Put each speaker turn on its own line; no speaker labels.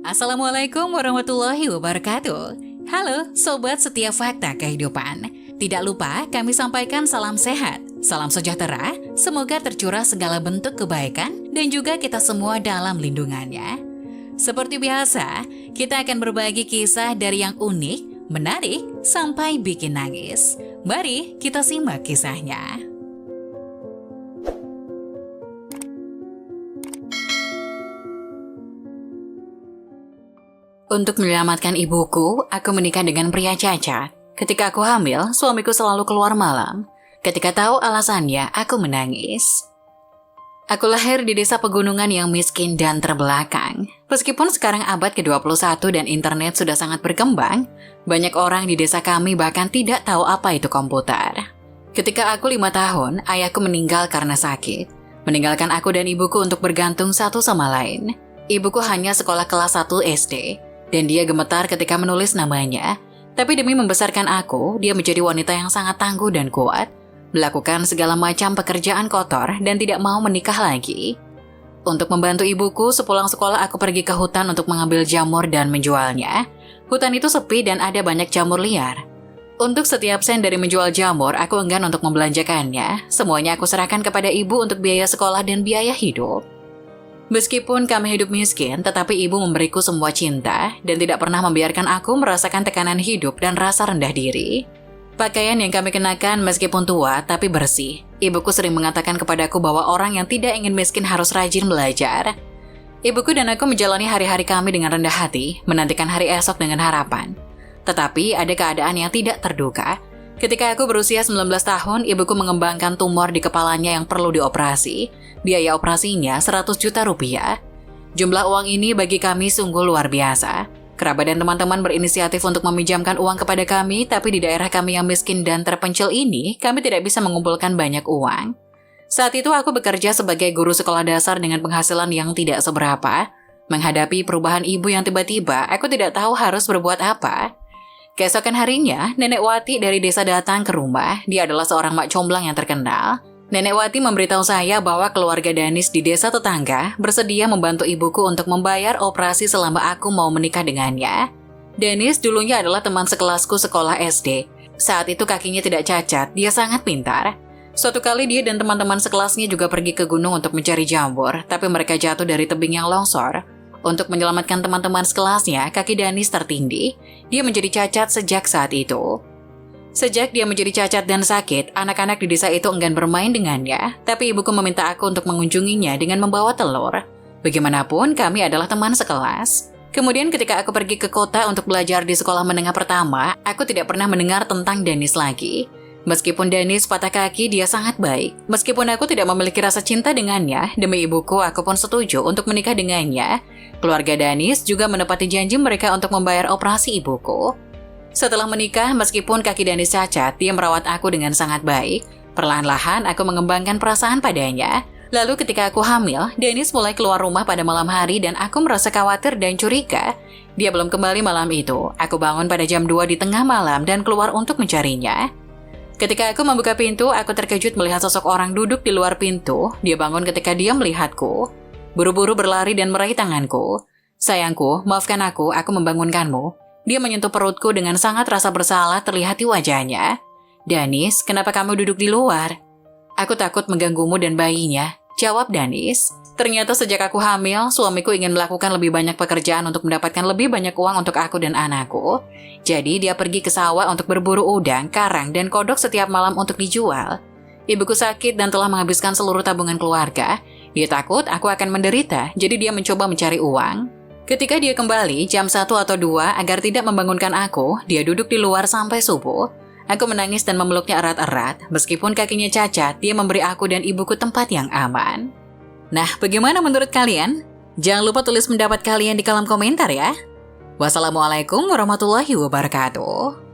Assalamualaikum warahmatullahi wabarakatuh. Halo Sobat Setiap Fakta Kehidupan. Tidak lupa kami sampaikan salam sehat, salam sejahtera, semoga tercurah segala bentuk kebaikan dan juga kita semua dalam lindungannya. Seperti biasa, kita akan berbagi kisah dari yang unik, menarik, sampai bikin nangis. Mari kita simak kisahnya. Untuk menyelamatkan ibuku, aku menikah dengan pria cacat. Ketika aku hamil, suamiku selalu keluar malam. Ketika tahu alasannya, aku menangis. Aku lahir di desa pegunungan yang miskin dan terbelakang. Meskipun sekarang abad ke-21 dan internet sudah sangat berkembang, banyak orang di desa kami bahkan tidak tahu apa itu komputer. Ketika aku 5 tahun, ayahku meninggal karena sakit. Meninggalkan aku dan ibuku untuk bergantung satu sama lain. Ibuku hanya sekolah kelas 1 SD. Dan dia gemetar ketika menulis namanya. Tapi demi membesarkan aku, dia menjadi wanita yang sangat tangguh dan kuat. Melakukan segala macam pekerjaan kotor dan tidak mau menikah lagi. Untuk membantu ibuku, sepulang sekolah aku pergi ke hutan untuk mengambil jamur dan menjualnya. Hutan itu sepi dan ada banyak jamur liar. Untuk setiap sen dari menjual jamur, aku enggan untuk membelanjakannya. Semuanya aku serahkan kepada ibu untuk biaya sekolah dan biaya hidup. Meskipun kami hidup miskin, tetapi ibu memberiku semua cinta dan tidak pernah membiarkan aku merasakan tekanan hidup dan rasa rendah diri. Pakaian yang kami kenakan meskipun tua tapi bersih. Ibuku sering mengatakan kepadaku bahwa orang yang tidak ingin miskin harus rajin belajar. Ibuku dan aku menjalani hari-hari kami dengan rendah hati, menantikan hari esok dengan harapan. Tetapi ada keadaan yang tidak terduga. Ketika aku berusia 19 tahun, ibuku mengembangkan tumor di kepalanya yang perlu dioperasi. Biaya operasinya 100 juta rupiah. Jumlah uang ini bagi kami sungguh luar biasa. Kerabat dan teman-teman berinisiatif untuk meminjamkan uang kepada kami, tapi di daerah kami yang miskin dan terpencil ini, kami tidak bisa mengumpulkan banyak uang. Saat itu aku bekerja sebagai guru sekolah dasar dengan penghasilan yang tidak seberapa. Menghadapi perubahan ibu yang tiba-tiba, aku tidak tahu harus berbuat apa. Keesokan harinya, Nenek Wati dari desa datang ke rumah. Dia adalah seorang mak comblang yang terkenal. Nenek Wati memberitahu saya bahwa keluarga Danis di desa tetangga bersedia membantu ibuku untuk membayar operasi selama aku mau menikah dengannya. Danis dulunya adalah teman sekelasku sekolah SD. Saat itu kakinya tidak cacat, dia sangat pintar. Suatu kali dia dan teman-teman sekelasnya juga pergi ke gunung untuk mencari jamur, tapi mereka jatuh dari tebing yang longsor. Untuk menyelamatkan teman-teman sekelasnya, kaki Danis tertindih. Dia menjadi cacat sejak saat itu. Sejak dia menjadi cacat dan sakit, anak-anak di desa itu enggan bermain dengannya, tapi ibuku meminta aku untuk mengunjunginya dengan membawa telur. Bagaimanapun, kami adalah teman sekelas. Kemudian ketika aku pergi ke kota untuk belajar di sekolah menengah pertama, aku tidak pernah mendengar tentang Danis lagi. Meskipun Danis patah kaki, dia sangat baik. Meskipun aku tidak memiliki rasa cinta dengannya, demi ibuku aku pun setuju untuk menikah dengannya. Keluarga Danis juga menepati janji mereka untuk membayar operasi ibuku. Setelah menikah, meskipun kaki Danis cacat, dia merawat aku dengan sangat baik. Perlahan-lahan aku mengembangkan perasaan padanya. Lalu ketika aku hamil, Danis mulai keluar rumah pada malam hari dan aku merasa khawatir dan curiga. Dia belum kembali malam itu. Aku bangun pada jam 2 di tengah malam dan keluar untuk mencarinya. Ketika aku membuka pintu, aku terkejut melihat sosok orang duduk di luar pintu. Dia bangun ketika dia melihatku. Buru-buru berlari dan meraih tanganku. Sayangku, maafkan aku membangunkanmu. Dia menyentuh perutku dengan sangat rasa bersalah terlihat di wajahnya. Danis, kenapa kamu duduk di luar? Aku takut mengganggumu dan bayinya, jawab Danis. Ternyata sejak aku hamil, suamiku ingin melakukan lebih banyak pekerjaan untuk mendapatkan lebih banyak uang untuk aku dan anakku. Jadi dia pergi ke sawah untuk berburu udang, karang, dan kodok setiap malam untuk dijual. Ibuku sakit dan telah menghabiskan seluruh tabungan keluarga. Dia takut aku akan menderita, jadi dia mencoba mencari uang. Ketika dia kembali jam 1 atau 2 agar tidak membangunkan aku, dia duduk di luar sampai subuh. Aku menangis dan memeluknya erat-erat. Meskipun kakinya cacat, dia memberi aku dan ibuku tempat yang aman. Nah, bagaimana menurut kalian? Jangan lupa tulis pendapat kalian di kolom komentar ya. Wassalamualaikum warahmatullahi wabarakatuh.